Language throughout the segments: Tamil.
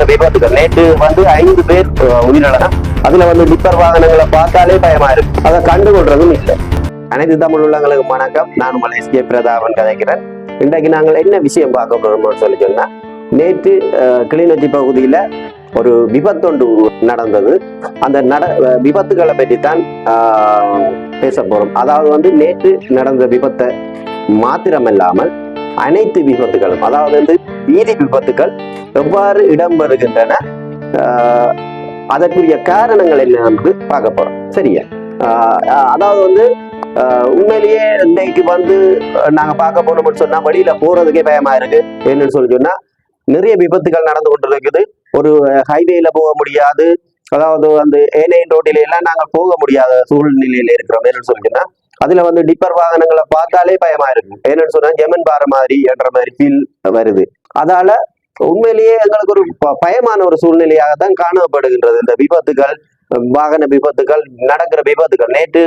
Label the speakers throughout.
Speaker 1: விபத்துகள் நேற்று 5 பேர் உயிரிழந்தனர். அதுல டிப்பர் வாகனங்களை பார்த்தாலே பயமா இருக்கு. அதை கண்டுகொள்றதும் இல்லை. அனைத்து தமிழ் உள்ளங்களுக்கு வணக்கம். நான் உங்கள் எஸ்.கே. பிரதாபன் கதைக்கிறேன். இன்றைக்கு நாங்கள் என்ன விஷயம் பார்க்க போறோம்னு சொன்னா, நேற்று கிளிநொச்சி பகுதியில ஒரு விபத்தொண்டு நடந்தது. அந்த விபத்துகளை பற்றி தான் பேச போறோம். அதாவது நேற்று நடந்த விபத்தை மாத்திரமில்லாமல் அனைத்து விபத்துகளும், அதாவது வீதி விபத்துகள் எவ்வாறு இடம்பெறுகின்றன, அதற்குரிய காரணங்கள் என்னன்னு பார்க்க போறோம். சரியா? அதாவது உண்மையிலேயே இன்னைக்கு நாங்க பார்க்க போனோம்னு சொன்னா வெளியில போறதுக்கே பயமா இருக்கு. என்னன்னு சொன்னா நிறைய விபத்துகள் நடந்து கொண்டிருக்குது. ஒரு ஹைவேல போக முடியாது, அதாவது ஏனையின் ரோட்டில எல்லாம் நாங்க போக முடியாத சூழ்நிலையில இருக்கிறோம். என்னன்னு சொல்லிச்சுன்னா அதுல டிப்பர் வாகனங்களை பார்த்தாலே பயமா இருக்கு. என்னன்னு சொன்னா ஜெமன் பாற மாதிரி என்ற மாதிரி ஃபீல் வருது. அதால உண்மையிலேயே எங்களுக்கு ஒரு பயமான ஒரு சூழ்நிலையாக தான் காணப்படுகின்றது இந்த விபத்துகள், வாகன விபத்துகள், நடக்கிற விபத்துகள். நேற்று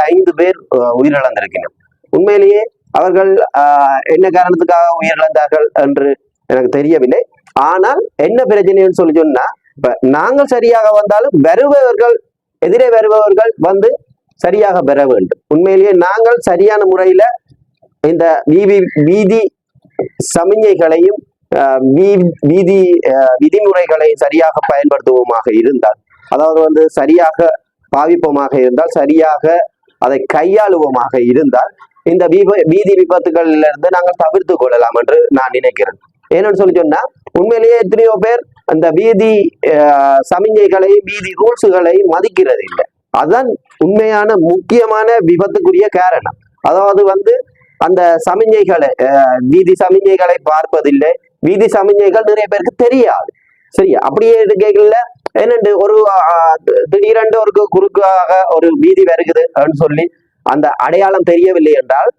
Speaker 1: 5 பேர் உயிரிழந்திருக்கின்றனர். உண்மையிலேயே அவர்கள் என்ன காரணத்துக்காக உயிரிழந்தார்கள் என்று எனக்கு தெரியவில்லை. ஆனால் என்ன பிரச்சனைன்னு சொல்லி சொன்னா, இப்ப நாங்கள் சரியாக வந்தாலும் வருபவர்கள், எதிரே வருபவர்கள் சரியாக பெற வேண்டும். உண்மையிலேயே நாங்கள் சரியான முறையில இந்த வீதி சமிஞ்சைகளையும் வீதி விதிமுறைகளை சரியாக பயன்படுத்துவோமாக இருந்தால், அதாவது சரியாக பாவிப்போமாக இருந்தால், சரியாக அதை கையாளுவோமாக இருந்தால் இந்த வீதி விபத்துகளிலிருந்து இருந்து நாங்கள் தவிர்த்து கொள்ளலாம் என்று நான் நினைக்கிறேன். ஏன்னு சொல்லி சொன்னா உண்மையிலேயே எத்தனையோ பேர் அந்த வீதி சமிஞ்சைகளை, வீதி ரூல்ஸுகளை மதிக்கிறது இல்லை. அதுதான் உண்மையான முக்கியமான விபத்துக்குரிய காரணம். அதாவது அந்த சமிஞ்சைகளை, வீதி சமிஞ்சைகளை பார்ப்பதில்லை. வீதி சமிஞ்சைகள் நிறைய பேருக்கு தெரியாது. சரியா? அப்படியே இருக்கைகள்ல என்னண்டு ஒரு திடீரென்று ஒரு குறுக்காக ஒரு வீதி வருகுதுன்னு சொல்லி அந்த அடையாளம் தெரியவில்லை என்றால்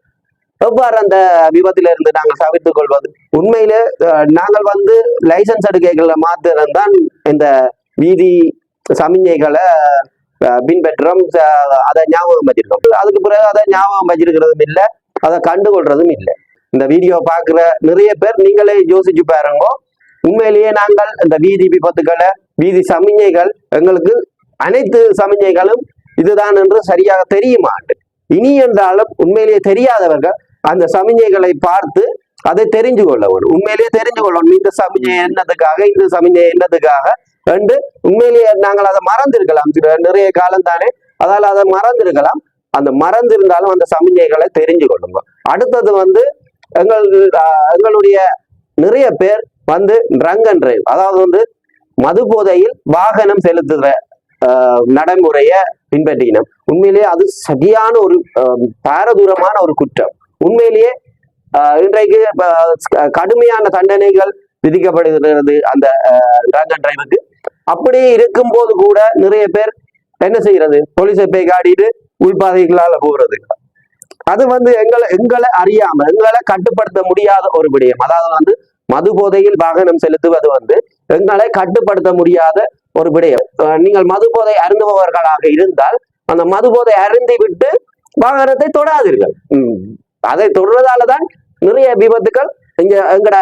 Speaker 1: எவ்வாறு அந்த விபத்தில இருந்து நாங்கள் தவிர்த்துக் கொள்வது? உண்மையில நாங்கள் லைசன்ஸ் எடுக்கைகள்ல மாத்திரம் தான் இந்த வீதி சமிஞ்சைகளை பின்பற்றோம், அதை ஞாபகம் வச்சிருக்கோம். அதுக்கு பிறகு அதை ஞாபகம் வச்சிருக்கிறதும் இல்லை, அதை கண்டுகொள்றதும் இல்லை. இந்த வீடியோ பார்க்குற நிறைய பேர் நீங்களே யோசிச்சு பாருங்க. உண்மையிலேயே நாங்கள் இந்த வீதி விபத்துக்களை, வீதி சமிஞ்சைகள், எங்களுக்கு அனைத்து சமிஞ்சைகளும் இதுதான் என்று சரியாக தெரியுமாண்டு. இனி என்றாலும் உண்மையிலேயே தெரியாதவர்கள் அந்த சமிஞ்சைகளை பார்த்து அதை தெரிஞ்சு கொள்ள வேண்டும். உண்மையிலேயே தெரிஞ்சு கொள்ளணும், இந்த சமிஞ்சை என்னதுக்காக, இந்த சமிஞ்சை என்னதுக்காக என்று. உண்மையிலேயே நாங்கள் அதை மறந்திருக்கலாம், நிறைய காலம் தானே, அதால அதை மறந்திருக்கலாம். அந்த மறந்திருந்தாலும் அந்த சமிஞ்சைகளை தெரிஞ்சு கொள்ளுங்க. அடுத்தது எங்களுடைய நிறைய பேர் ட்ரங்க் அண்ட் டிரைவ், அதாவது மது போதையில் வாகனம் செலுத்துகிற நடைமுறைய பின்பற்றினோம். உண்மையிலேயே அது சரியான ஒரு பாரதூரமான ஒரு குற்றம். உண்மையிலேயே இன்றைக்கு கடுமையான தண்டனைகள் விதிக்கப்படுகிறது அந்த ட்ரங்க் அண்ட் டிரைவுக்கு. அப்படி இருக்கும் போது கூட நிறைய பேர் என்ன செய்யறது, போலீஸை போய் காட்டிட்டு உள்பாதைகளால போகிறது. அது எங்களை அறியாம, எங்களை கட்டுப்படுத்த முடியாத ஒரு விடயம். அதாவது மது போதையில் வாகனம் செலுத்துவது எங்களை கட்டுப்படுத்த முடியாத ஒரு விடயம். நீங்கள் மது போதை அருந்துபவர்களாக இருந்தால் அந்த மது போதை அருந்தி விட்டு வாகனத்தை தொடாதீர்கள். அதை தொடுறதாலதான் நிறைய விபத்துகள் எங்கட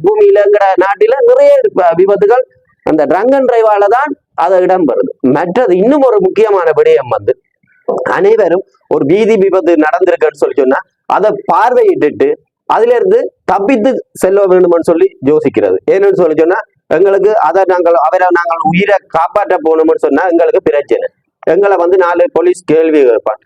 Speaker 1: பூமியில, எங்கட நாட்டில நிறைய விபத்துகள் அந்த ட்ரங்க் அண்ட் டிரைவால தான் அது இடம்பெறுது. மற்றது இன்னும் ஒரு முக்கியமான விடயம் அனைவரும் ஒரு வீதி விபத்து நடந்திருக்குன்னு சொல்லி சொன்னா அதை பார்வையிட்டு அதுல இருந்து தப்பித்து செல்ல வேண்டும்னு சொல்லி யோசிக்கிறது. ஏன்னு சொல்லி சொன்னா எங்களுக்கு அதை நாங்கள் உயிரை காப்பாற்ற போகணும்னு சொன்னா எங்களுக்கு பிரச்சனை. எங்களை 4 போலீஸ் கேள்வி கேட்பான்,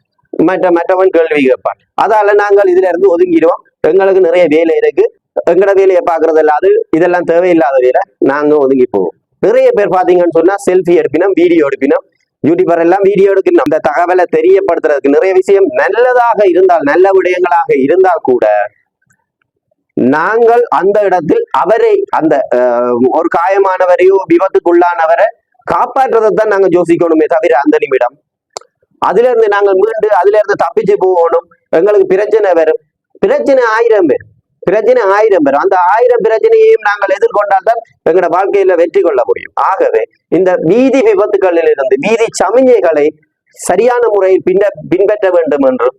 Speaker 1: மற்றவன் கேள்வி கேட்பான். அதால நாங்கள் இதுல இருந்து ஒதுங்கிடுவோம். எங்களுக்கு நிறைய வேலை இருக்கு, எங்கட வேலையை பாக்குறது இல்லாது, இதெல்லாம் தேவையில்லாத வேலை, நாங்க ஒதுங்கி போவோம். நிறைய பேர் பாத்தீங்கன்னு சொன்னா செல்ஃபி எடுப்பினோம், வீடியோ எடுப்பினோம், யூடியூபர் எல்லாம் வீடியோ எடுக்கணும். அந்த தகவலை தெரியப்படுத்துறதுக்கு நிறைய விஷயம் நல்லதாக இருந்தால், நல்ல விடயங்களாக இருந்தால் கூட நாங்கள் அந்த இடத்தில் அவரை, அந்த ஒரு காயமானவரையோ விபத்துக்குள்ளானவரை காப்பாற்றுறதான் நாங்க யோசிக்கணுமே தவிர அந்த நிமிடம் அதுல இருந்து நாங்கள் மீண்டு அதுல இருந்து தப்பிச்சு போகணும். எங்களுக்கு பிரச்சனை வரும். பிரச்சனை 1000 பேர், பிரச்சனை 1000 பேர். அந்த 1000 பிரச்சனையையும் நாங்கள் எதிர்கொண்டால் தான் எங்களோட வாழ்க்கையில வெற்றி கொள்ள முடியும். ஆகவே இந்த வீதி விபத்துகளில் இருந்து வீதி சமிஞ்சைகளை சரியான முறையில் பின்பற்ற வேண்டும் என்றும்,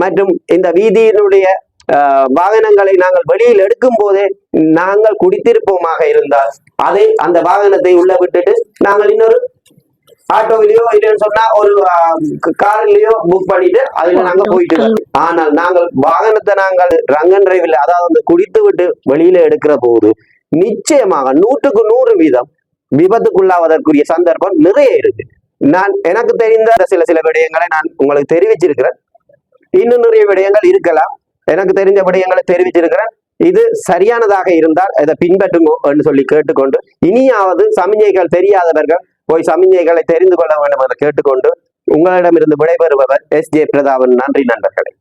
Speaker 1: மற்றும் இந்த வீதியினுடைய வாகனங்களை நாங்கள் வெளியில் எடுக்கும் போதே நாங்கள் குடித்திருப்போமாக இருந்தால் அதை அந்த வாகனத்தை உள்ள விட்டுட்டு நாங்கள் இன்னொரு ஆட்டோவிலயோ இல்லைன்னு சொன்னா ஒரு கார்லயோ புக் பண்ணிட்டு அதுல நாங்க போயிட்டு இருக்கோம். ஆனால் நாங்கள் வாகனத்தை நாங்கள் ரங்கன் டிரைவ்ல அதாவது அந்த குடித்து விட்டு வெளியில எடுக்கிற போது நிச்சயமாக 100% விபத்துக்குள்ளாவதற்குரிய சந்தர்ப்பம் நிறைய இருக்கு. நான் எனக்கு தெரிந்த சில விடயங்களை நான் உங்களுக்கு தெரிவிச்சிருக்கிறேன். இன்னும் நிறைய விடயங்கள் இருக்கலாம். எனக்கு தெரிஞ்ச விடயங்களை தெரிவிச்சிருக்கிறேன். இது சரியானதாக இருந்தால் அதை பின்பற்றுமோ என்று சொல்லி கேட்டுக்கொண்டு, இனியாவது சமிஞ்சைகள் தெரியாதவர்கள் போய் சமிஞ்சைகளை தெரிந்து கொள்ள வேண்டும் என்று கேட்டுக்கொண்டு உங்களிடமிருந்து விடைபெறுபவர் SJ பிரதாபன். நன்றி நண்பர்களே.